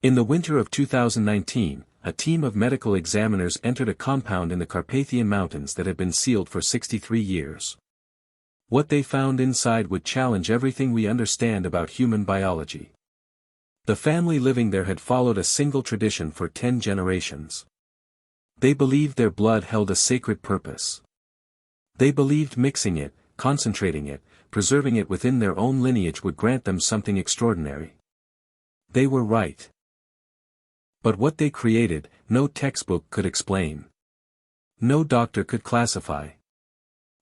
In the winter of 2019, a team of medical examiners entered a compound in the Carpathian Mountains that had been sealed for 63 years. What they found inside would challenge everything we understand about human biology. The family living there had followed a single tradition for 10 generations. They believed their blood held a sacred purpose. They believed mixing it, concentrating it, preserving it within their own lineage would grant them something extraordinary. They were right. But what they created, no textbook could explain. No doctor could classify.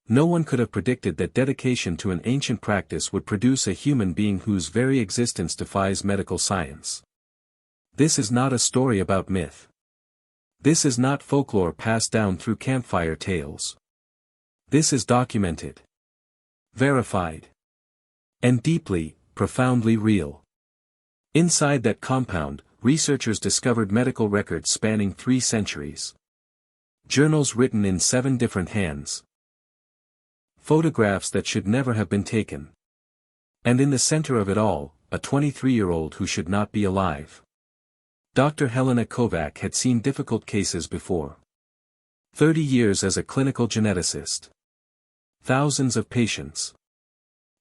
No one could have predicted that dedication to an ancient practice would produce a human being whose very existence defies medical science. This is not a story about myth. This is not folklore passed down through campfire tales. This is documented, verified, and deeply, profoundly real. Inside that compound, researchers discovered medical records spanning 3 centuries. Journals written in 7 different hands. Photographs that should never have been taken. And in the center of it all, a 23-year-old who should not be alive. Dr. Helena Kovac had seen difficult cases before. 30 years as a clinical geneticist. Thousands of patients.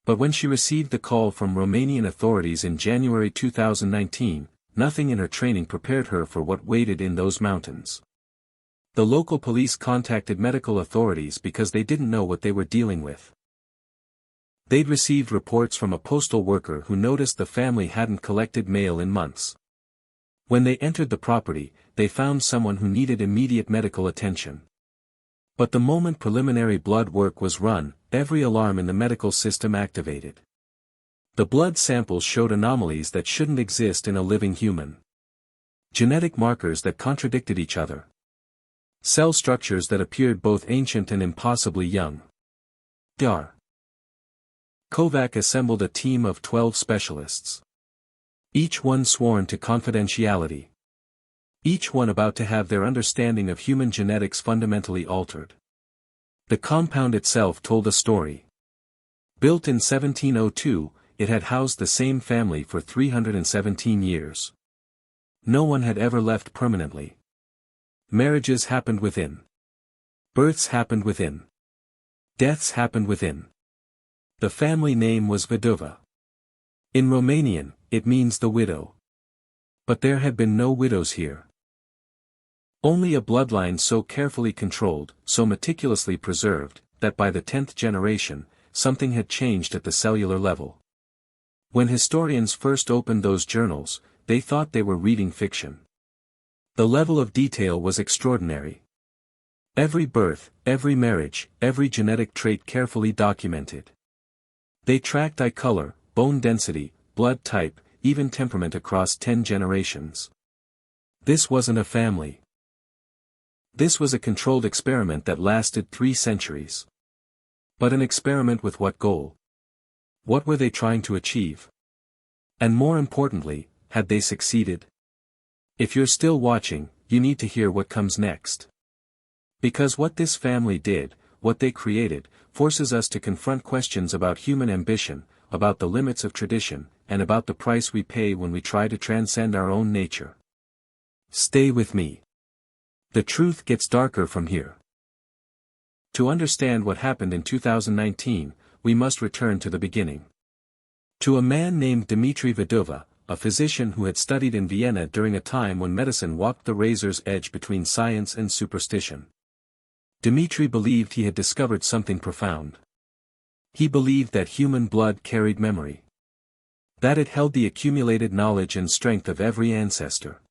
But when she received the call from Romanian authorities in January 2019, nothing in her training prepared her for what waited in those mountains. The local police contacted medical authorities because they didn't know what they were dealing with. They'd received reports from a postal worker who noticed the family hadn't collected mail in months. When they entered the property, they found someone who needed immediate medical attention. But the moment preliminary blood work was run, every alarm in the medical system activated. The blood samples showed anomalies that shouldn't exist in a living human. Genetic markers that contradicted each other. Cell structures that appeared both ancient and impossibly young. Dr. Kovac assembled a team of 12 specialists. Each one sworn to confidentiality. Each one about to have their understanding of human genetics fundamentally altered. The compound itself told a story. Built in 1702, it had housed the same family for 317 years. No one had ever left permanently. Marriages happened within. Births happened within. Deaths happened within. The family name was Văduva. In Romanian, it means the widow. But there had been no widows here. Only a bloodline so carefully controlled, so meticulously preserved, that by the 10th generation, something had changed at the cellular level. When historians first opened those journals, they thought they were reading fiction. The level of detail was extraordinary. Every birth, every marriage, every genetic trait carefully documented. They tracked eye color, bone density, blood type, even temperament across 10 generations. This wasn't a family. This was a controlled experiment that lasted 3 centuries. But an experiment with what goal? What were they trying to achieve? And more importantly, had they succeeded? If you're still watching, you need to hear what comes next. Because what this family did, what they created, forces us to confront questions about human ambition, about the limits of tradition, and about the price we pay when we try to transcend our own nature. Stay with me. The truth gets darker from here. To understand what happened in 2019, we must return to the beginning. To a man named Dimitri Văduva, a physician who had studied in Vienna during a time when medicine walked the razor's edge between science and superstition. Dimitri believed he had discovered something profound. He believed that human blood carried memory. That it held the accumulated knowledge and strength of every ancestor.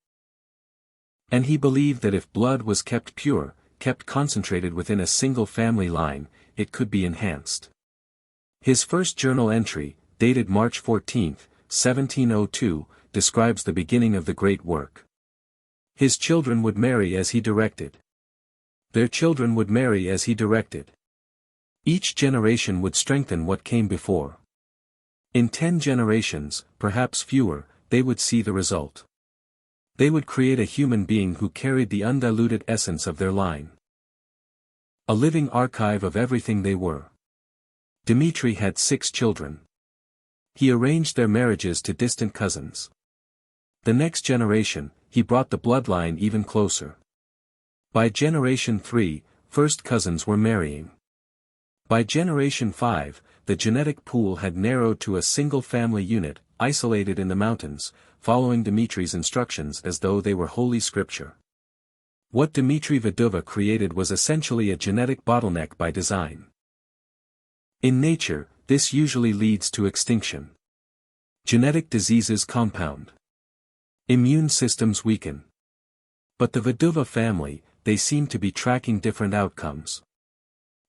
And he believed that if blood was kept pure, kept concentrated within a single family line, it could be enhanced. His first journal entry, dated March 14, 1702, describes the beginning of the great work. His children would marry as he directed. Their children would marry as he directed. Each generation would strengthen what came before. In 10 generations, perhaps fewer, they would see the result. They would create a human being who carried the undiluted essence of their line. A living archive of everything they were. Dimitri had 6 children. He arranged their marriages to distant cousins. The next generation, he brought the bloodline even closer. By generation 3, first cousins were marrying. By generation 5, the genetic pool had narrowed to a single family unit, isolated in the mountains, following Dimitri's instructions as though they were holy scripture. What Dimitri Văduva created was essentially a genetic bottleneck by design. In nature, this usually leads to extinction. Genetic diseases compound. Immune systems weaken. But the Văduva family, they seemed to be tracking different outcomes.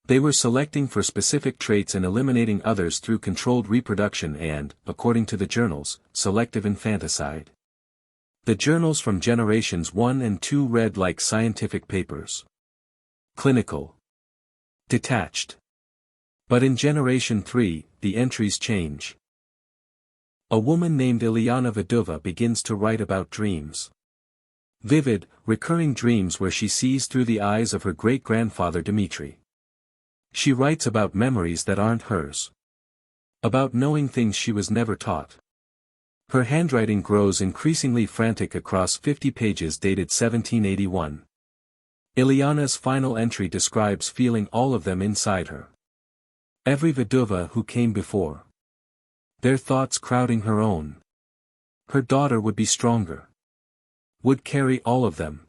They were selecting for specific traits and eliminating others through controlled reproduction and, according to the journals, selective infanticide. The journals from generations 1 and 2 read like scientific papers. Clinical. Detached. But in generation 3, the entries change. A woman named Ileana Văduva begins to write about dreams. Vivid, recurring dreams where she sees through the eyes of her great-grandfather Dimitri. She writes about memories that aren't hers. About knowing things she was never taught. Her handwriting grows increasingly frantic across 50 pages dated 1781. Ileana's final entry describes feeling all of them inside her. Every Văduva who came before. Their thoughts crowding her own. Her daughter would be stronger. Would carry all of them.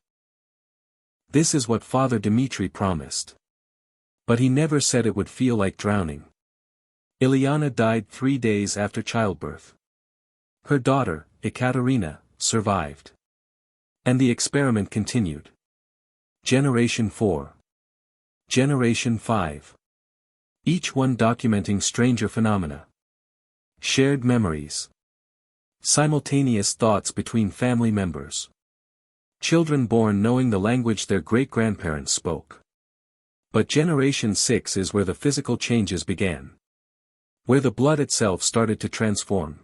This is what Father Dimitri promised. But he never said it would feel like drowning. Ileana died 3 days after childbirth. Her daughter, Ekaterina, survived. And the experiment continued. Generation 4. Generation 5. Each one documenting stranger phenomena. Shared memories. Simultaneous thoughts between family members. Children born knowing the language their great-grandparents spoke. But Generation 6 is where the physical changes began. Where the blood itself started to transform.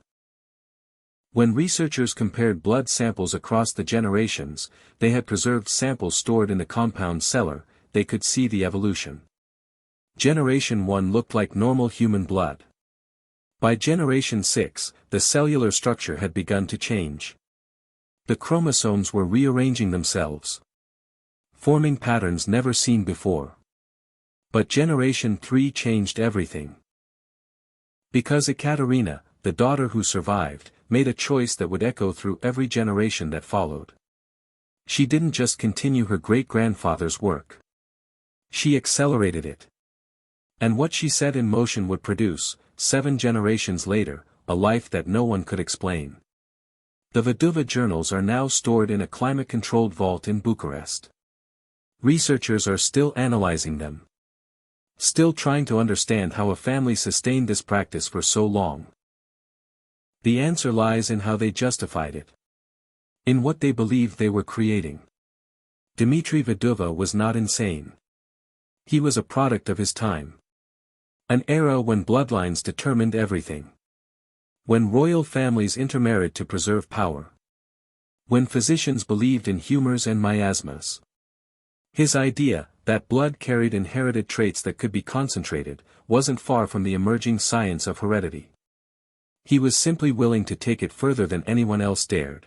When researchers compared blood samples across the generations, they had preserved samples stored in the compound cellar, they could see the evolution. Generation 1 looked like normal human blood. By Generation 6, the cellular structure had begun to change. The chromosomes were rearranging themselves. Forming patterns never seen before. But Generation 3 changed everything. Because Ekaterina, the daughter who survived, made a choice that would echo through every generation that followed. She didn't just continue her great-grandfather's work. She accelerated it. And what she set in motion would produce, 7 generations later, a life that no one could explain. The Văduva journals are now stored in a climate-controlled vault in Bucharest. Researchers are still analyzing them. Still trying to understand how a family sustained this practice for so long. The answer lies in how they justified it. In what they believed they were creating. Dimitri Văduva was not insane. He was a product of his time. An era when bloodlines determined everything. When royal families intermarried to preserve power. When physicians believed in humors and miasmas. His idea, that blood carried inherited traits that could be concentrated, wasn't far from the emerging science of heredity. He was simply willing to take it further than anyone else dared.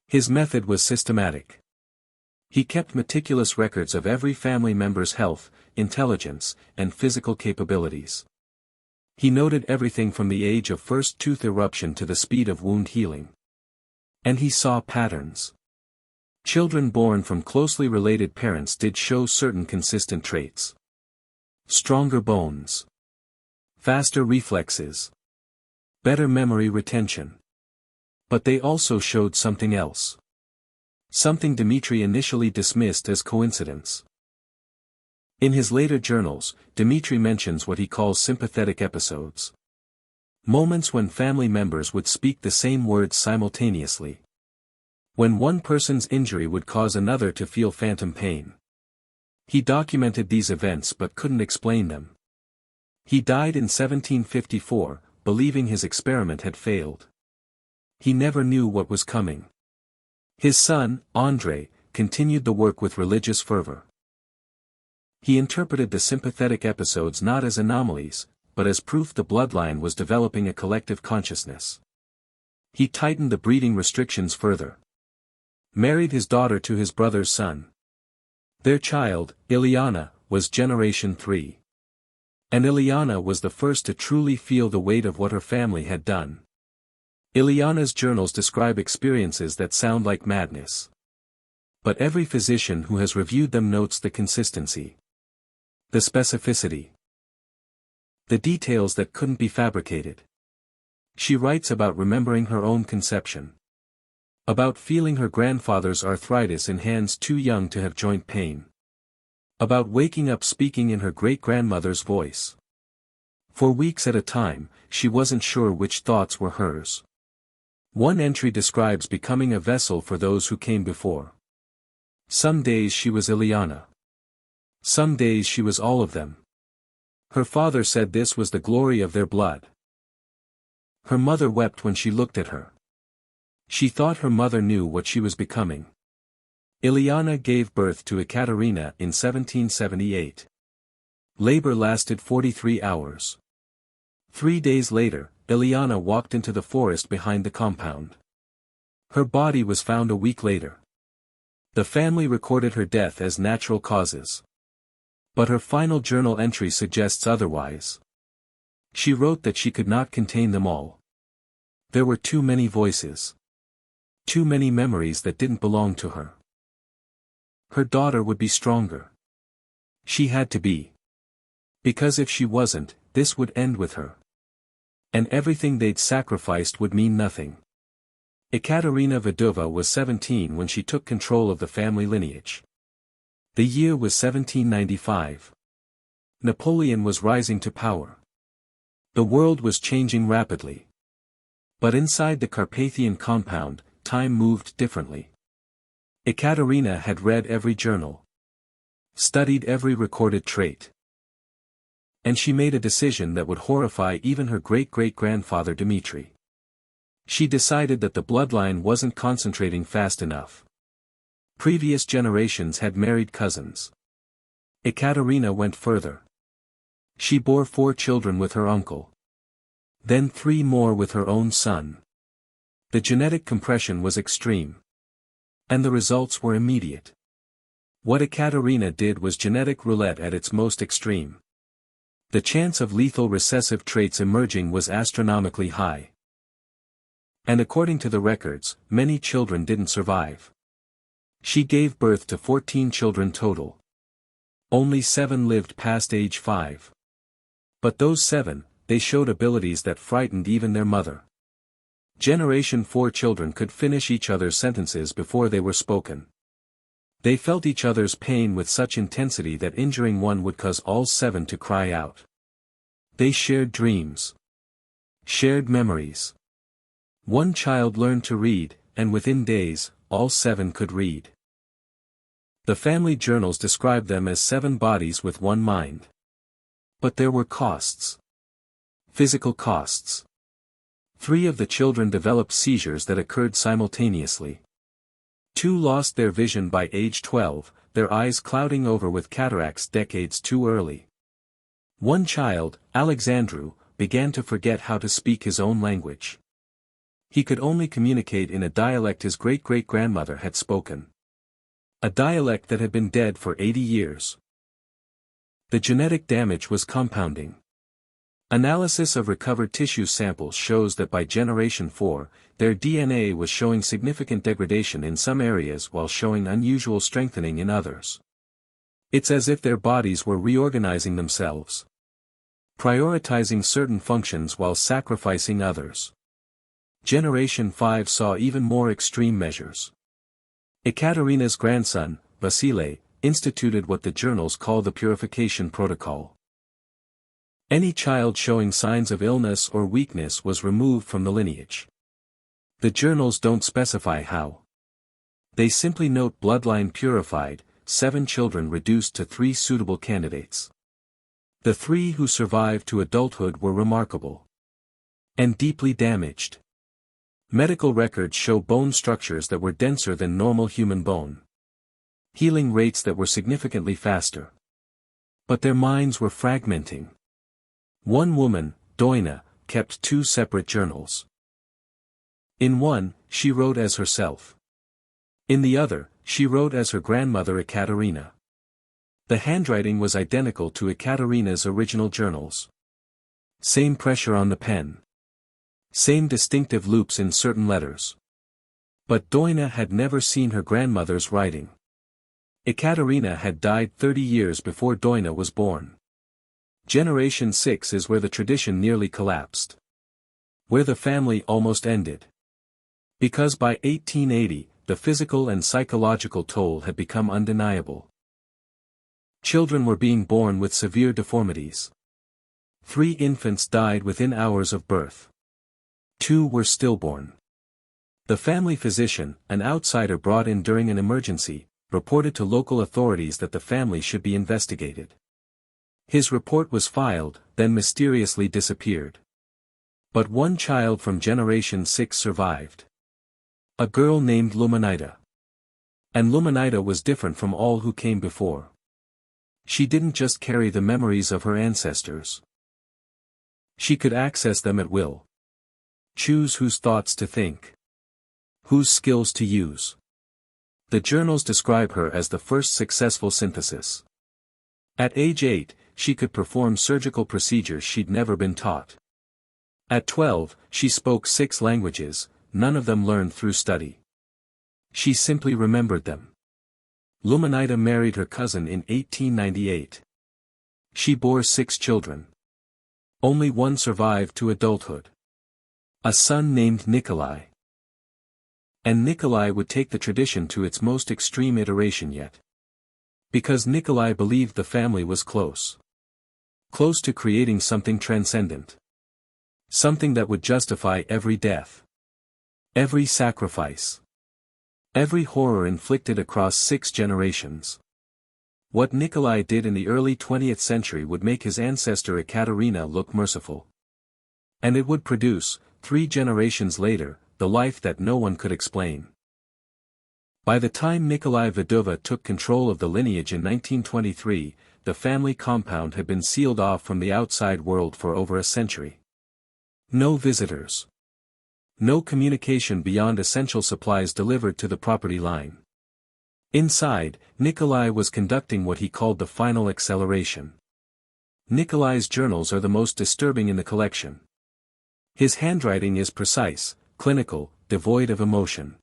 His method was systematic. He kept meticulous records of every family member's health, intelligence, and physical capabilities. He noted everything from the age of first tooth eruption to the speed of wound healing. And he saw patterns. Children born from closely related parents did show certain consistent traits. Stronger bones. Faster reflexes. Better memory retention. But they also showed something else. Something Dimitri initially dismissed as coincidence. In his later journals, Dimitri mentions what he calls sympathetic episodes. Moments when family members would speak the same words simultaneously. When one person's injury would cause another to feel phantom pain. He documented these events but couldn't explain them. He died in 1754, believing his experiment had failed. He never knew what was coming. His son, Andrei, continued the work with religious fervor. He interpreted the sympathetic episodes not as anomalies, but as proof the bloodline was developing a collective consciousness. He tightened the breeding restrictions further. Married his daughter to his brother's son. Their child, Ileana, was generation 3. And Ileana was the first to truly feel the weight of what her family had done. Ileana's journals describe experiences that sound like madness. But every physician who has reviewed them notes the consistency. The specificity. The details that couldn't be fabricated. She writes about remembering her own conception. About feeling her grandfather's arthritis in hands too young to have joint pain. About waking up speaking in her great-grandmother's voice. For weeks at a time, she wasn't sure which thoughts were hers. One entry describes becoming a vessel for those who came before. Some days she was Ileana. Some days she was all of them. Her father said this was the glory of their blood. Her mother wept when she looked at her. She thought her mother knew what she was becoming. Ileana gave birth to Ekaterina in 1778. Labor lasted 43 hours. 3 days later, Ileana walked into the forest behind the compound. Her body was found a week later. The family recorded her death as natural causes. But her final journal entry suggests otherwise. She wrote that she could not contain them all. There were too many voices. Too many memories that didn't belong to her. Her daughter would be stronger. She had to be. Because if she wasn't, this would end with her. And everything they'd sacrificed would mean nothing. Ekaterina Văduva was 17 when she took control of the family lineage. The year was 1795. Napoleon was rising to power. The world was changing rapidly. But inside the Carpathian compound, time moved differently. Ekaterina had read every journal. Studied every recorded trait. And she made a decision that would horrify even her great-great-grandfather Dimitri. She decided that the bloodline wasn't concentrating fast enough. Previous generations had married cousins. Ekaterina went further. She bore 4 children with her uncle. Then 3 more with her own son. The genetic compression was extreme. And the results were immediate. What Ekaterina did was genetic roulette at its most extreme. The chance of lethal recessive traits emerging was astronomically high. And according to the records, many children didn't survive. She gave birth to 14 children total. Only 7 lived past age 5. But those 7, they showed abilities that frightened even their mother. Generation 4 children could finish each other's sentences before they were spoken. They felt each other's pain with such intensity that injuring one would cause all 7 to cry out. They shared dreams. Shared memories. One child learned to read, and within days, all 7 could read. The family journals describe them as 7 bodies with 1 mind. But there were costs. Physical costs. 3 of the children developed seizures that occurred simultaneously. 2 lost their vision by age 12, their eyes clouding over with cataracts decades too early. One child, Alexandru, began to forget how to speak his own language. He could only communicate in a dialect his great-great-grandmother had spoken. A dialect that had been dead for 80 years. The genetic damage was compounding. Analysis of recovered tissue samples shows that by generation 4, their DNA was showing significant degradation in some areas while showing unusual strengthening in others. It's as if their bodies were reorganizing themselves. Prioritizing certain functions while sacrificing others. Generation 5 saw even more extreme measures. Ekaterina's grandson, Vasile, instituted what the journals call the purification protocol. Any child showing signs of illness or weakness was removed from the lineage. The journals don't specify how. They simply note bloodline purified, 7 children reduced to 3 suitable candidates. The 3 who survived to adulthood were remarkable. And deeply damaged. Medical records show bone structures that were denser than normal human bone. Healing rates that were significantly faster. But their minds were fragmenting. One woman, Doina, kept 2 separate journals. In one, she wrote as herself. In the other, she wrote as her grandmother Ekaterina. The handwriting was identical to Ekaterina's original journals. Same pressure on the pen. Same distinctive loops in certain letters. But Doina had never seen her grandmother's writing. Ekaterina had died 30 years before Doina was born. Generation 6 is where the tradition nearly collapsed. Where the family almost ended. Because by 1880, the physical and psychological toll had become undeniable. Children were being born with severe deformities. 3 infants died within hours of birth. 2 were stillborn. The family physician, an outsider brought in during an emergency, reported to local authorities that the family should be investigated. His report was filed, then mysteriously disappeared. But one child from Generation 6 survived. A girl named Luminita. And Luminita was different from all who came before. She didn't just carry the memories of her ancestors. She could access them at will. Choose whose thoughts to think. Whose skills to use. The journals describe her as the first successful synthesis. At age 8, she could perform surgical procedures she'd never been taught. At 12, she spoke 6 languages, none of them learned through study. She simply remembered them. Luminita married her cousin in 1898. She bore 6 children. Only one survived to adulthood. A son named Nikolai. And Nikolai would take the tradition to its most extreme iteration yet. Because Nikolai believed the family was close. Close to creating something transcendent. Something that would justify every death. Every sacrifice. Every horror inflicted across 6 generations. What Nikolai did in the early 20th century would make his ancestor Ekaterina look merciful. And it would produce, 3 generations later, the life that no one could explain. By the time Dimitri Văduva took control of the lineage in 1923, the family compound had been sealed off from the outside world for over a century. No visitors. No communication beyond essential supplies delivered to the property line. Inside, Nikolai was conducting what he called the final acceleration. Nikolai's journals are the most disturbing in the collection. His handwriting is precise, clinical, devoid of emotion.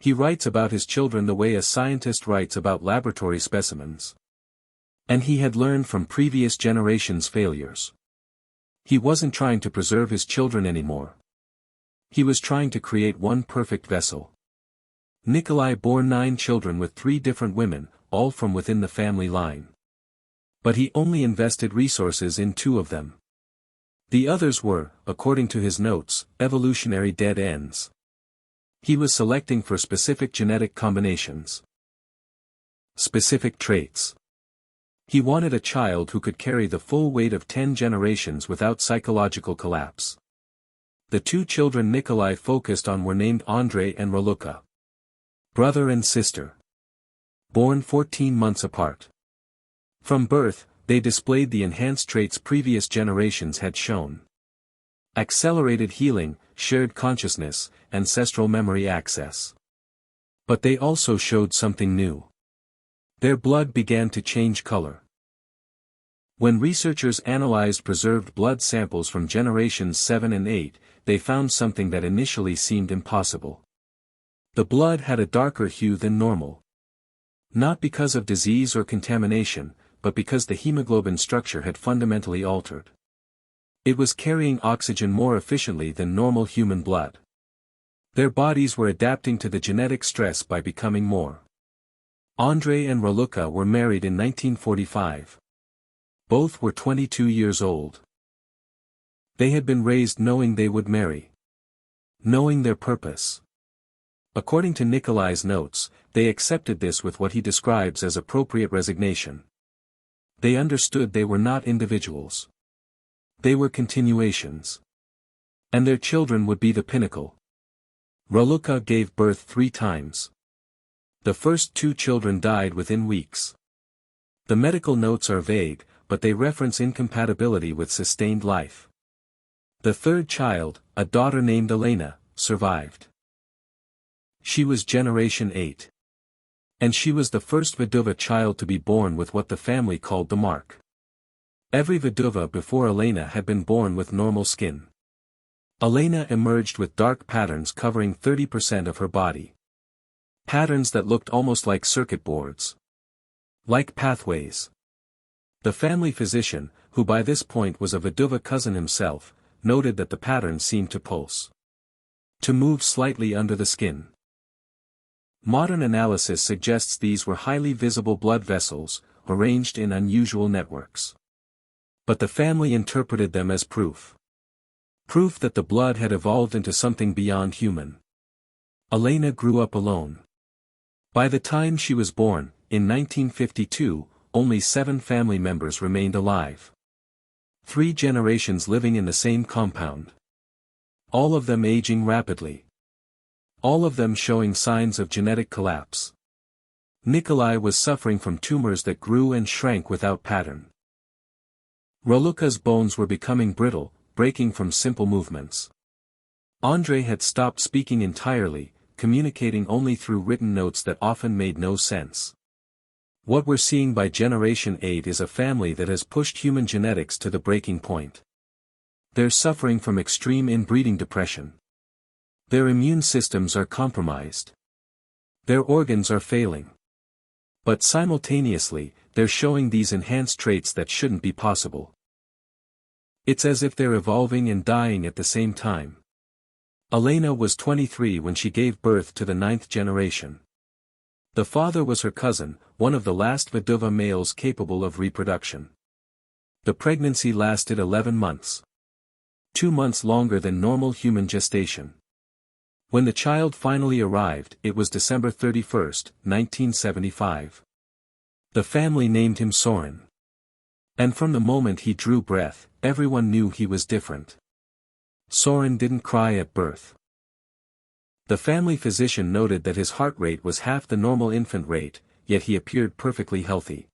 He writes about his children the way a scientist writes about laboratory specimens. And he had learned from previous generations' failures. He wasn't trying to preserve his children anymore. He was trying to create one perfect vessel. Nikolai bore 9 children with 3 different women, all from within the family line. But he only invested resources in 2 of them. The others were, according to his notes, evolutionary dead ends. He was selecting for specific genetic combinations. Specific traits. He wanted a child who could carry the full weight of 10 generations without psychological collapse. The 2 children Nikolai focused on were named Andrei and Raluca. Brother and sister. Born 14 months apart. From birth, they displayed the enhanced traits previous generations had shown. Accelerated healing, shared consciousness, ancestral memory access. But they also showed something new. Their blood began to change color. When researchers analyzed preserved blood samples from generations 7 and 8, they found something that initially seemed impossible. The blood had a darker hue than normal. Not because of disease or contamination, but because the hemoglobin structure had fundamentally altered. It was carrying oxygen more efficiently than normal human blood. Their bodies were adapting to the genetic stress by becoming more. Andrei and Raluca were married in 1945. Both were 22 years old. They had been raised knowing they would marry. Knowing their purpose. According to Nikolai's notes, they accepted this with what he describes as appropriate resignation. They understood they were not individuals. They were continuations. And their children would be the pinnacle. Raluca gave birth 3 times. The first 2 children died within weeks. The medical notes are vague, but they reference incompatibility with sustained life. The 3rd child, a daughter named Elena, survived. She was Generation 8. And she was the first Văduva child to be born with what the family called the mark. Every Văduva before Elena had been born with normal skin. Elena emerged with dark patterns covering 30% of her body. Patterns that looked almost like circuit boards. Like pathways. The family physician, who by this point was a Văduva cousin himself, noted that the pattern seemed to pulse. To move slightly under the skin. Modern analysis suggests these were highly visible blood vessels, arranged in unusual networks. But the family interpreted them as proof. Proof that the blood had evolved into something beyond human. Elena grew up alone. By the time she was born, in 1952, only 7 family members remained alive. 3 generations living in the same compound. All of them aging rapidly. All of them showing signs of genetic collapse. Nikolai was suffering from tumors that grew and shrank without pattern. Raluca's bones were becoming brittle, breaking from simple movements. Andrei had stopped speaking entirely, communicating only through written notes that often made no sense. What we're seeing by Generation 8 is a family that has pushed human genetics to the breaking point. They're suffering from extreme inbreeding depression. Their immune systems are compromised. Their organs are failing. But simultaneously, they're showing these enhanced traits that shouldn't be possible. It's as if they're evolving and dying at the same time. Elena was 23 when she gave birth to the 9th generation. The father was her cousin, one of the last Văduva males capable of reproduction. The pregnancy lasted 11 months. 2 months longer than normal human gestation. When the child finally arrived, it was December 31, 1975. The family named him Saurin. And from the moment he drew breath, everyone knew he was different. Saurin didn't cry at birth. The family physician noted that his heart rate was half the normal infant rate, yet he appeared perfectly healthy.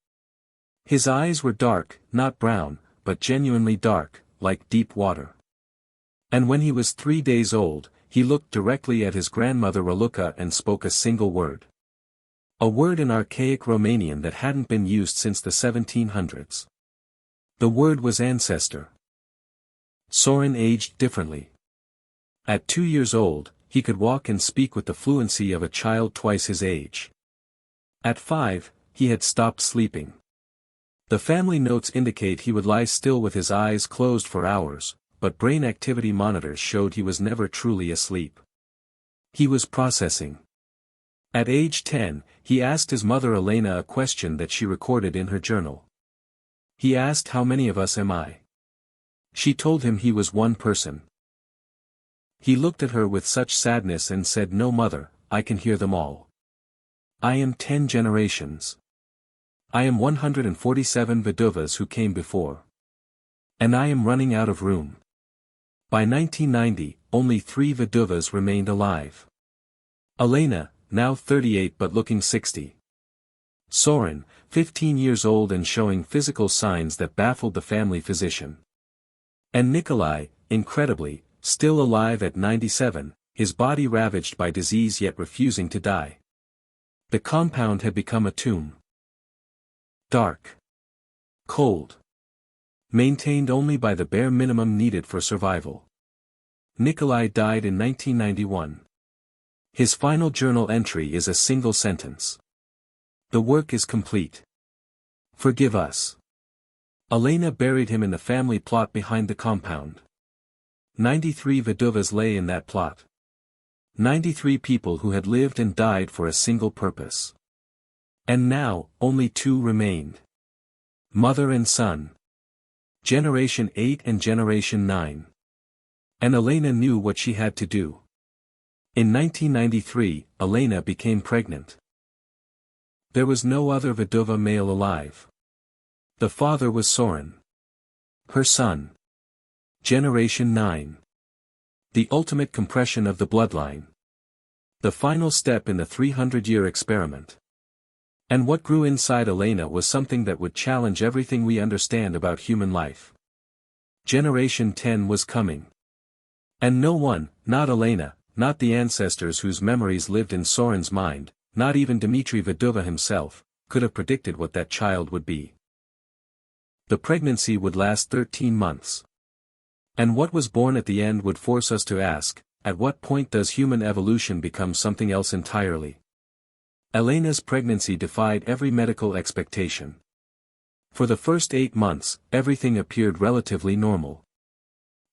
His eyes were dark, not brown, but genuinely dark, like deep water. And when he was 3 days old, he looked directly at his grandmother Raluca and spoke a single word. A word in archaic Romanian that hadn't been used since the 1700s. The word was ancestor. Saurin aged differently. At 2 years old, he could walk and speak with the fluency of a child twice his age. At 5, he had stopped sleeping. The family notes indicate he would lie still with his eyes closed for hours, but brain activity monitors showed he was never truly asleep. He was processing. At age 10, he asked his mother Elena a question that she recorded in her journal. He asked, "How many of us am I?" She told him he was one person. He looked at her with such sadness and said, "No, mother, I can hear them all. I am 10 generations. I am 147 Văduvas who came before. And I am running out of room." By 1990, only 3 Văduvas remained alive. Elena, now 38 but looking 60. Saurin, 15 years old and showing physical signs that baffled the family physician. And Nikolai, incredibly, still alive at 97, his body ravaged by disease yet refusing to die. The compound had become a tomb. Dark. Cold. Maintained only by the bare minimum needed for survival. Nikolai died in 1991. His final journal entry is a single sentence. "The work is complete. Forgive us." Elena buried him in the family plot behind the compound. 93 Văduvas lay in that plot. 93 people who had lived and died for a single purpose. And now, only 2 remained. Mother and son. Generation 8 and Generation 9. And Elena knew what she had to do. In 1993, Elena became pregnant. There was no other Văduva male alive. The father was Saurin. Her son. Generation 9. The ultimate compression of the bloodline. The final step in the 300-year experiment. And what grew inside Elena was something that would challenge everything we understand about human life. Generation 10 was coming. And no one, not Elena, not the ancestors whose memories lived in Saurin's mind, not even Dimitri Văduva himself, could have predicted what that child would be. The pregnancy would last 13 months. And what was born at the end would force us to ask, at what point does human evolution become something else entirely? Elena's pregnancy defied every medical expectation. For the first 8 months, everything appeared relatively normal.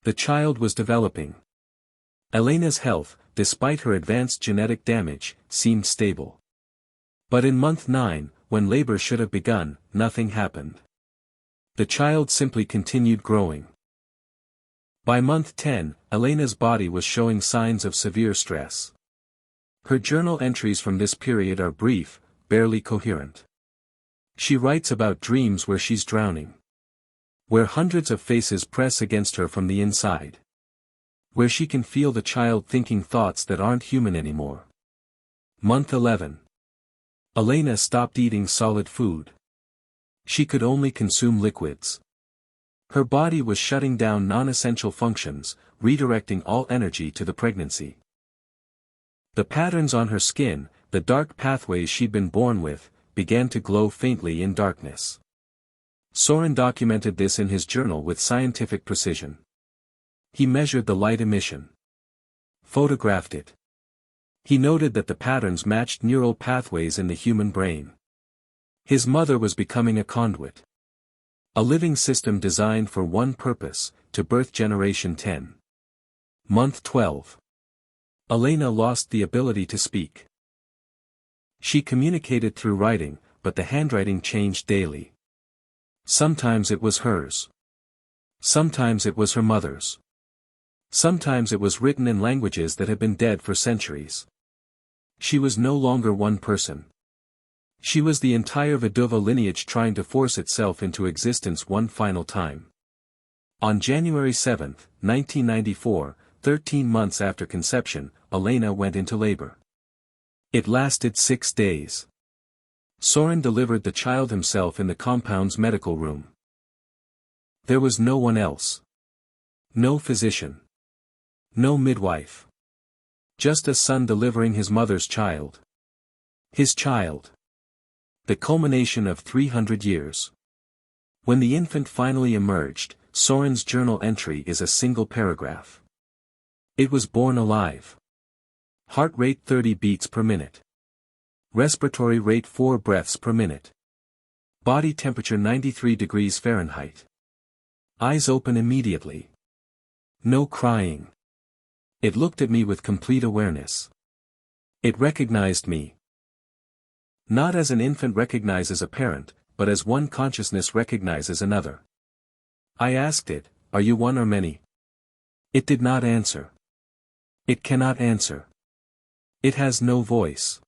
The child was developing. Elena's health, despite her advanced genetic damage, seemed stable. But in month 9, when labor should have begun, nothing happened. The child simply continued growing. By month 10, Elena's body was showing signs of severe stress. Her journal entries from this period are brief, barely coherent. She writes about dreams where she's drowning. Where hundreds of faces press against her from the inside. Where she can feel the child thinking thoughts that aren't human anymore. Month 11. Elena stopped eating solid food. She could only consume liquids. Her body was shutting down non-essential functions, redirecting all energy to the pregnancy. The patterns on her skin, the dark pathways she'd been born with, began to glow faintly in darkness. Saurin documented this in his journal with scientific precision. He measured the light emission. Photographed it. He noted that the patterns matched neural pathways in the human brain. His mother was becoming a conduit. A living system designed for one purpose, to birth generation 10. Month 12. Elena lost the ability to speak. She communicated through writing, but the handwriting changed daily. Sometimes it was hers. Sometimes it was her mother's. Sometimes it was written in languages that had been dead for centuries. She was no longer one person. She was the entire Văduva lineage trying to force itself into existence one final time. On January 7, 1994, 13 months after conception, Elena went into labor. It lasted 6 days. Saurin delivered the child himself in the compound's medical room. There was no one else. No physician. No midwife. Just a son delivering his mother's child. His child. The culmination of 300 years. When the infant finally emerged, Saurin's journal entry is a single paragraph. It was born alive. Heart rate 30 beats per minute. Respiratory rate 4 breaths per minute. Body temperature 93 degrees Fahrenheit. Eyes open immediately. No crying. It looked at me with complete awareness. It recognized me. Not as an infant recognizes a parent, but as one consciousness recognizes another. I asked it, "Are you one or many?" It did not answer. It cannot answer. It has no voice.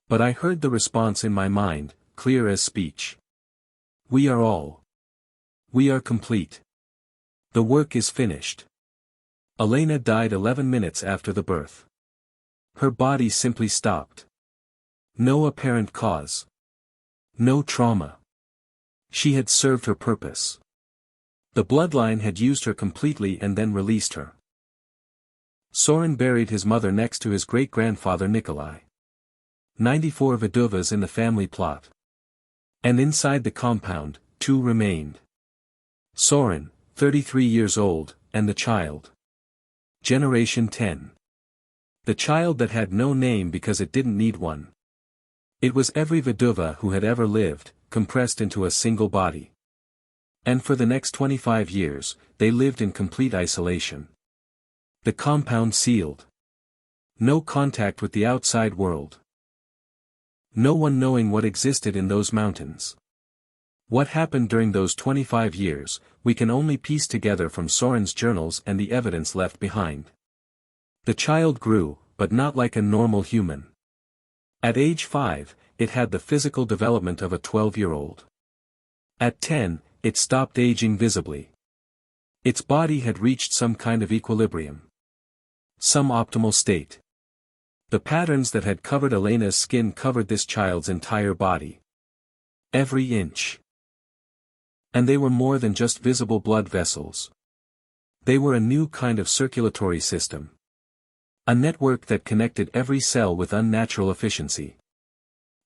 But I heard the response in my mind, clear as speech. We are all. We are complete. The work is finished. Elena died 11 minutes after the birth. Her body simply stopped. No apparent cause. No trauma. She had served her purpose. The bloodline had used her completely and then released her. Saurin buried his mother next to his great-grandfather Nikolai. 94 Văduvas in the family plot. And inside the compound, 2 remained. Saurin, 33 years old, and the child. Generation 10. The child that had no name because it didn't need one. It was every Văduva who had ever lived, compressed into a single body. And for the next 25 years, they lived in complete isolation. The compound sealed. No contact with the outside world. No one knowing what existed in those mountains. What happened during those 25 years, we can only piece together from Saurin's journals and the evidence left behind. The child grew, but not like a normal human. At age 5, it had the physical development of a 12-year-old. At 10, it stopped aging visibly. Its body had reached some kind of equilibrium. Some optimal state. The patterns that had covered Elena's skin covered this child's entire body. Every inch. And they were more than just visible blood vessels. They were a new kind of circulatory system. A network that connected every cell with unnatural efficiency.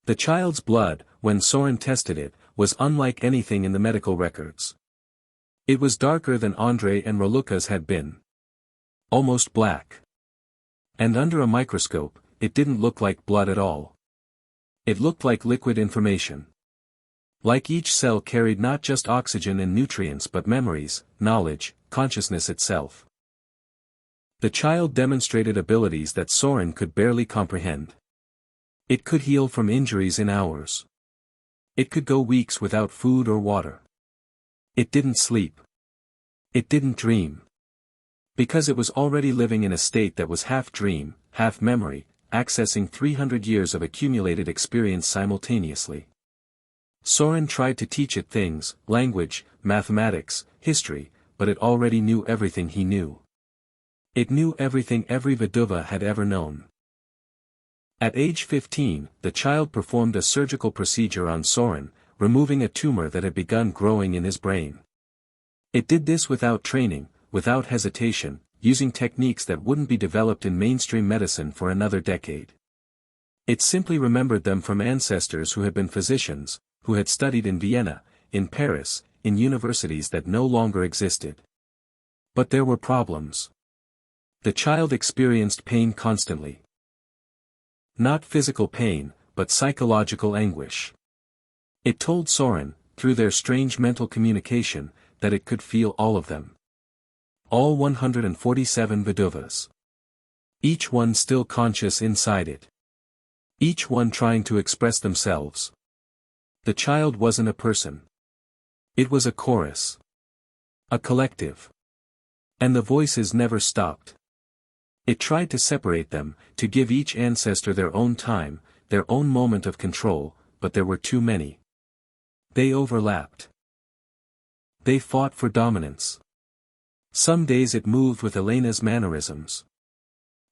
The child's blood, when Saurin tested it, was unlike anything in the medical records. It was darker than Andrei and Raluca's had been. Almost black. And under a microscope, it didn't look like blood at all. It looked like liquid information. Like each cell carried not just oxygen and nutrients but memories, knowledge, consciousness itself. The child demonstrated abilities that Saurin could barely comprehend. It could heal from injuries in hours. It could go weeks without food or water. It didn't sleep. It didn't dream. Because it was already living in a state that was half dream, half memory, accessing 300 years of accumulated experience simultaneously. Saurin tried to teach it things, language, mathematics, history, but it already knew everything he knew. It knew everything every Văduva had ever known. At age 15, the child performed a surgical procedure on Saurin, removing a tumor that had begun growing in his brain. It did this without training, without hesitation, using techniques that wouldn't be developed in mainstream medicine for another decade. It simply remembered them from ancestors who had been physicians, who had studied in Vienna, in Paris, in universities that no longer existed. But there were problems. The child experienced pain constantly. Not physical pain, but psychological anguish. It told Saurin, through their strange mental communication, that it could feel all of them. All 147 Văduvas. Each one still conscious inside it. Each one trying to express themselves. The child wasn't a person. It was a chorus. A collective. And the voices never stopped. It tried to separate them, to give each ancestor their own time, their own moment of control, but there were too many. They overlapped. They fought for dominance. Some days it moved with Elena's mannerisms.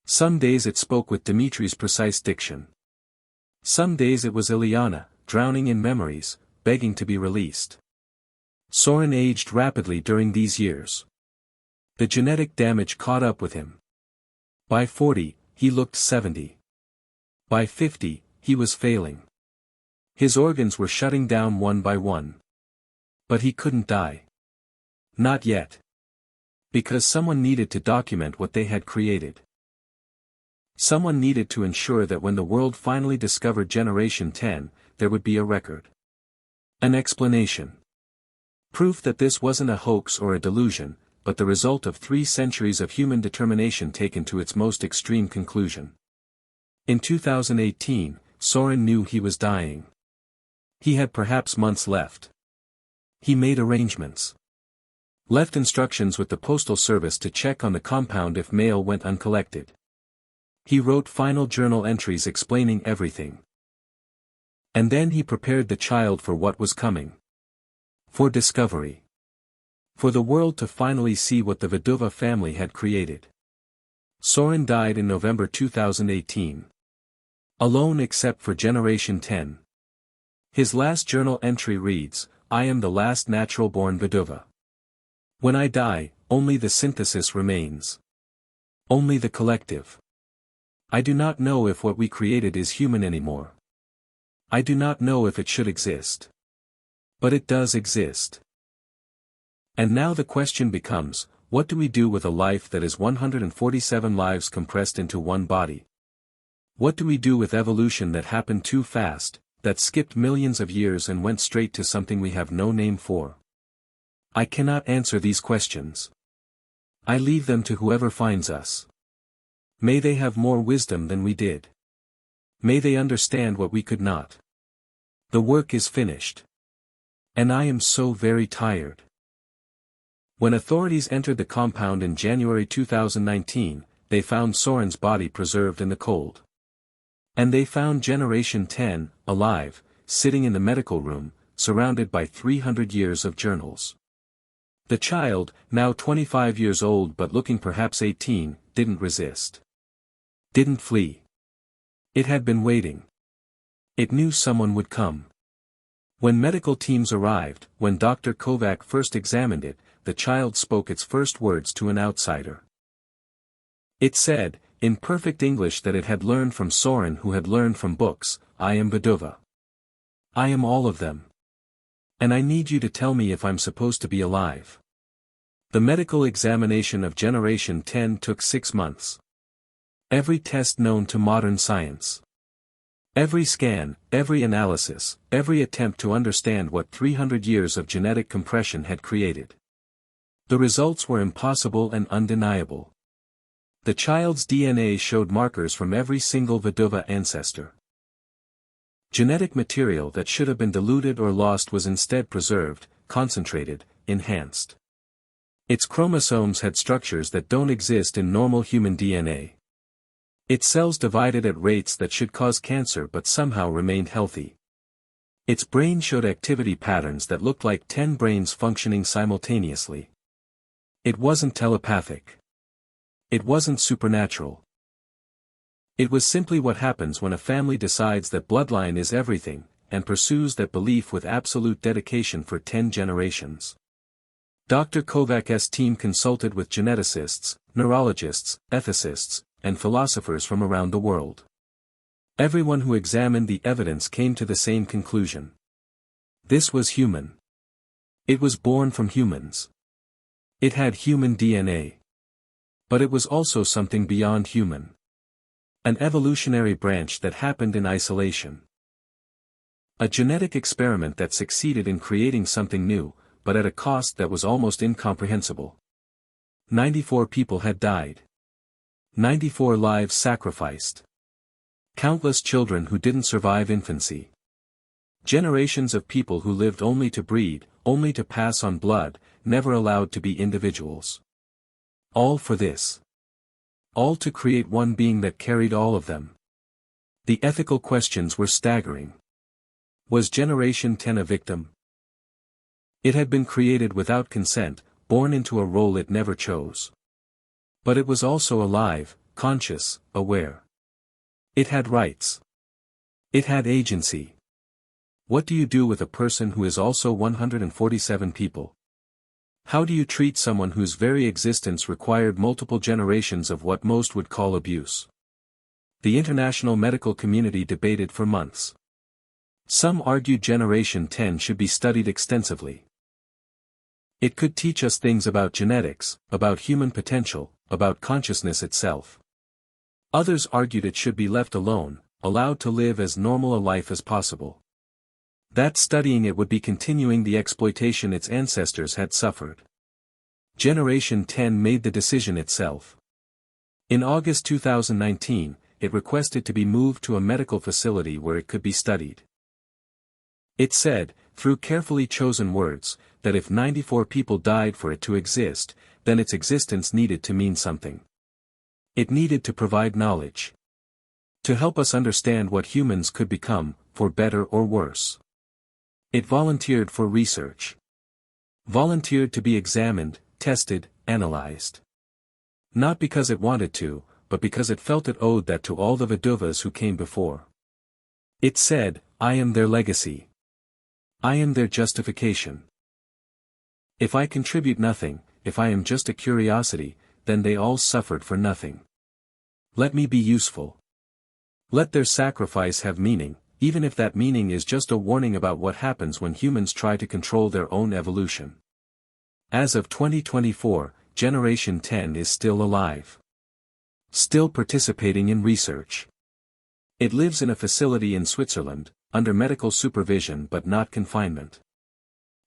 Some days it spoke with Dimitri's precise diction. Some days it was Ileana, drowning in memories, begging to be released. Saurin aged rapidly during these years. The genetic damage caught up with him. By 40, he looked 70. By 50, he was failing. His organs were shutting down one by one. But he couldn't die. Not yet. Because someone needed to document what they had created. Someone needed to ensure that when the world finally discovered Generation 10, there would be a record. An explanation. Proof that this wasn't a hoax or a delusion, but the result of 3 centuries of human determination taken to its most extreme conclusion. In 2018, Saurin knew he was dying. He had perhaps months left. He made arrangements. Left instructions with the postal service to check on the compound if mail went uncollected. He wrote final journal entries explaining everything. And then he prepared the child for what was coming. For discovery. For the world to finally see what the Văduva family had created. Saurin died in November 2018. Alone except for Generation 10. His last journal entry reads, "I am the last natural-born Văduva. When I die, only the synthesis remains. Only the collective. I do not know if what we created is human anymore. I do not know if it should exist. But it does exist." And now the question becomes, what do we do with a life that is 147 lives compressed into one body? What do we do with evolution that happened too fast, that skipped millions of years and went straight to something we have no name for? I cannot answer these questions. I leave them to whoever finds us. May they have more wisdom than we did. May they understand what we could not. The work is finished. And I am so very tired. When authorities entered the compound in January 2019, they found Saurin's body preserved in the cold. And they found Generation 10, alive, sitting in the medical room, surrounded by 300 years of journals. The child, now 25 years old but looking perhaps 18, didn't resist. Didn't flee. It had been waiting. It knew someone would come. When medical teams arrived, when Dr. Kovac first examined it, the child spoke its first words to an outsider. It said, in perfect English that it had learned from Saurin, who had learned from books, I am Văduva. I am all of them. And I need you to tell me if I'm supposed to be alive. The medical examination of Generation 10 took 6 months. Every test known to modern science. Every scan, every analysis, every attempt to understand what 300 years of genetic compression had created. The results were impossible and undeniable. The child's DNA showed markers from every single Văduva ancestor. Genetic material that should have been diluted or lost was instead preserved, concentrated, enhanced. Its chromosomes had structures that don't exist in normal human DNA. Its cells divided at rates that should cause cancer but somehow remained healthy. Its brain showed activity patterns that looked like 10 brains functioning simultaneously. It wasn't telepathic. It wasn't supernatural. It was simply what happens when a family decides that bloodline is everything, and pursues that belief with absolute dedication for 10 generations. Dr. Kovac's team consulted with geneticists, neurologists, ethicists, and philosophers from around the world. Everyone who examined the evidence came to the same conclusion. This was human. It was born from humans. It had human DNA. But it was also something beyond human. An evolutionary branch that happened in isolation. A genetic experiment that succeeded in creating something new, but at a cost that was almost incomprehensible. 94 people had died. 94 lives sacrificed. Countless children who didn't survive infancy. Generations of people who lived only to breed, only to pass on blood, never allowed to be individuals. All for this. All to create one being that carried all of them. The ethical questions were staggering. Was Generation 10 a victim? It had been created without consent, born into a role it never chose. But it was also alive, conscious, aware. It had rights. It had agency. What do you do with a person who is also 147 people? How do you treat someone whose very existence required multiple generations of what most would call abuse? The international medical community debated for months. Some argued Generation 10 should be studied extensively. It could teach us things about genetics, about human potential, about consciousness itself. Others argued it should be left alone, allowed to live as normal a life as possible. That studying it would be continuing the exploitation its ancestors had suffered. Generation 10 made the decision itself. In August 2019, it requested to be moved to a medical facility where it could be studied. It said, through carefully chosen words, that if 94 people died for it to exist, then its existence needed to mean something. It needed to provide knowledge. To help us understand what humans could become, for better or worse. It volunteered for research. Volunteered to be examined, tested, analyzed. Not because it wanted to, but because it felt it owed that to all the Văduvas who came before. It said, I am their legacy. I am their justification. If I contribute nothing, if I am just a curiosity, then they all suffered for nothing. Let me be useful. Let their sacrifice have meaning, even if that meaning is just a warning about what happens when humans try to control their own evolution. As of 2024, Generation 10 is still alive. Still participating in research. It lives in a facility in Switzerland, under medical supervision but not confinement.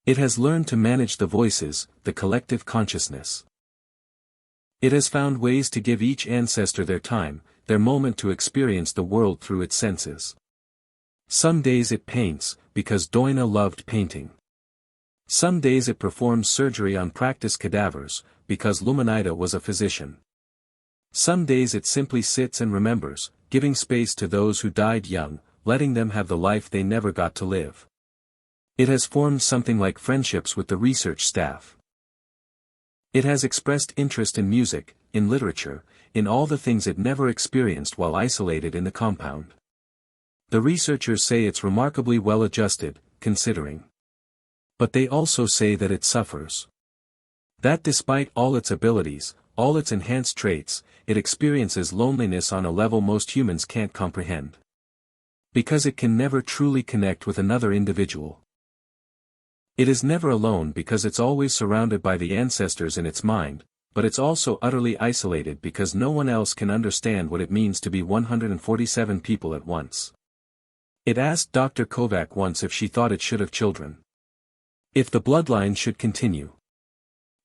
It has learned to manage the voices, the collective consciousness. It has found ways to give each ancestor their time, their moment to experience the world through its senses. Some days it paints, because Doina loved painting. Some days it performs surgery on practice cadavers, because Luminita was a physician. Some days it simply sits and remembers, giving space to those who died young, letting them have the life they never got to live. It has formed something like friendships with the research staff. It has expressed interest in music, in literature, in all the things it never experienced while isolated in the compound. The researchers say it's remarkably well adjusted, considering. But they also say that it suffers. That despite all its abilities, all its enhanced traits, it experiences loneliness on a level most humans can't comprehend. Because it can never truly connect with another individual. It is never alone because it's always surrounded by the ancestors in its mind, but it's also utterly isolated because no one else can understand what it means to be 147 people at once. It asked Dr. Kovac once if she thought it should have children. If the bloodline should continue.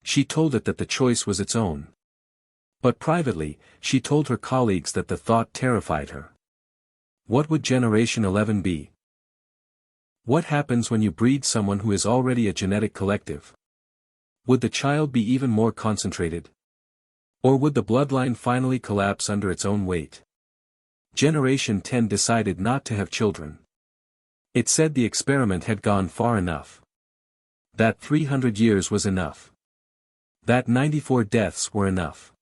She told it that the choice was its own. But privately, she told her colleagues that the thought terrified her. What would Generation 11 be? What happens when you breed someone who is already a genetic collective? Would the child be even more concentrated? Or would the bloodline finally collapse under its own weight? Generation 10 decided not to have children. It said the experiment had gone far enough. That 300 years was enough. That 94 deaths were enough.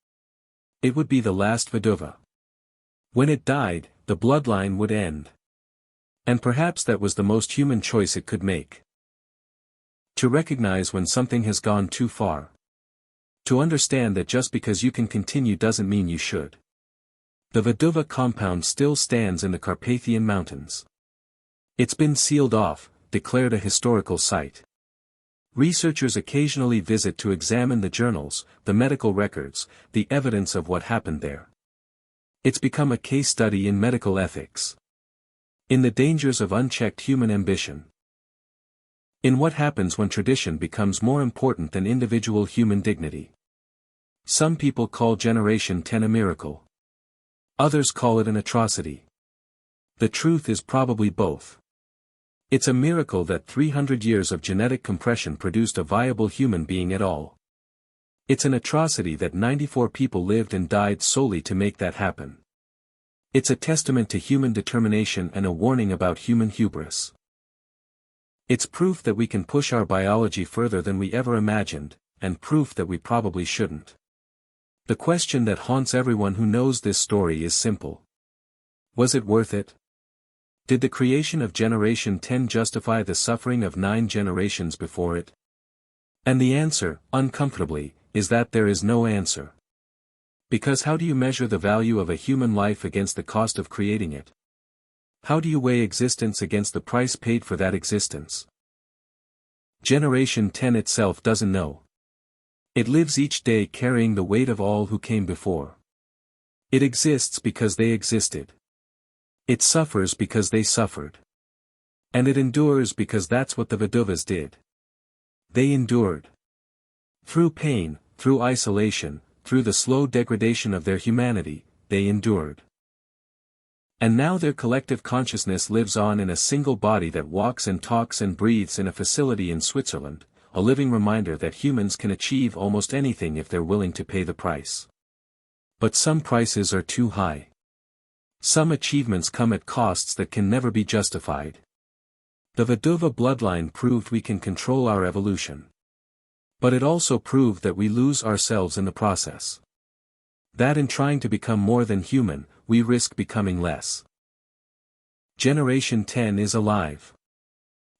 It would be the last Văduva. When it died, the bloodline would end. And perhaps that was the most human choice it could make. To recognize when something has gone too far. To understand that just because you can continue doesn't mean you should. The Văduva compound still stands in the Carpathian Mountains. It's been sealed off, declared a historical site. Researchers occasionally visit to examine the journals, the medical records, the evidence of what happened there. It's become a case study in medical ethics. In the dangers of unchecked human ambition. In what happens when tradition becomes more important than individual human dignity. Some people call Generation 10 a miracle. Others call it an atrocity. The truth is probably both. It's a miracle that 300 years of genetic compression produced a viable human being at all. It's an atrocity that 94 people lived and died solely to make that happen. It's a testament to human determination and a warning about human hubris. It's proof that we can push our biology further than we ever imagined, and proof that we probably shouldn't. The question that haunts everyone who knows this story is simple. Was it worth it? Did the creation of Generation 10 justify the suffering of 9 generations before it? And the answer, uncomfortably, is that there is no answer. Because how do you measure the value of a human life against the cost of creating it? How do you weigh existence against the price paid for that existence? Generation 10 itself doesn't know. It lives each day carrying the weight of all who came before. It exists because they existed. It suffers because they suffered. And it endures because that's what the Văduvas did. They endured. Through pain, through isolation, through the slow degradation of their humanity, they endured. And now their collective consciousness lives on in a single body that walks and talks and breathes in a facility in Switzerland, a living reminder that humans can achieve almost anything if they're willing to pay the price. But some prices are too high. Some achievements come at costs that can never be justified. The Văduva bloodline proved we can control our evolution. But it also proved that we lose ourselves in the process. That in trying to become more than human, we risk becoming less. Generation 10 is alive.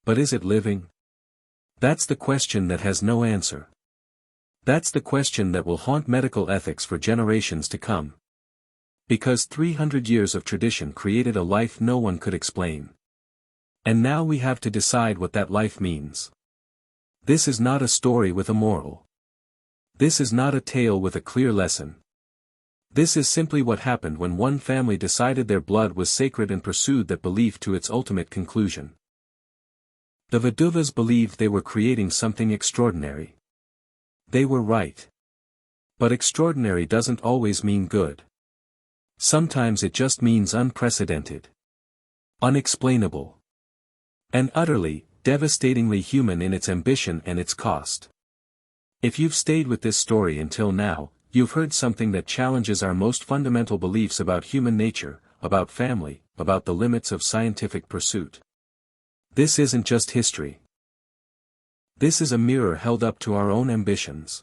But is it living? That's the question that has no answer. That's the question that will haunt medical ethics for generations to come. Because 300 years of tradition created a life no one could explain. And now we have to decide what that life means. This is not a story with a moral. This is not a tale with a clear lesson. This is simply what happened when one family decided their blood was sacred and pursued that belief to its ultimate conclusion. The Văduvas believed they were creating something extraordinary. They were right. But extraordinary doesn't always mean good. Sometimes it just means unprecedented. Unexplainable. And utterly, devastatingly human in its ambition and its cost. If you've stayed with this story until now, you've heard something that challenges our most fundamental beliefs about human nature, about family, about the limits of scientific pursuit. This isn't just history. This is a mirror held up to our own ambitions.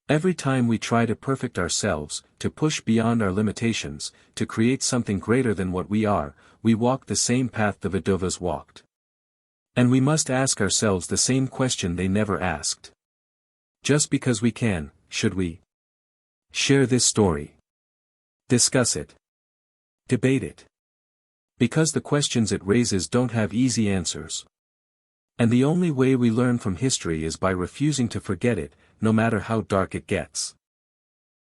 Every time we try to perfect ourselves, to push beyond our limitations, to create something greater than what we are, we walk the same path the Văduvas walked. And we must ask ourselves the same question they never asked. Just because we can, should we? Share this story. Discuss it. Debate it. Because the questions it raises don't have easy answers. And the only way we learn from history is by refusing to forget it, no matter how dark it gets.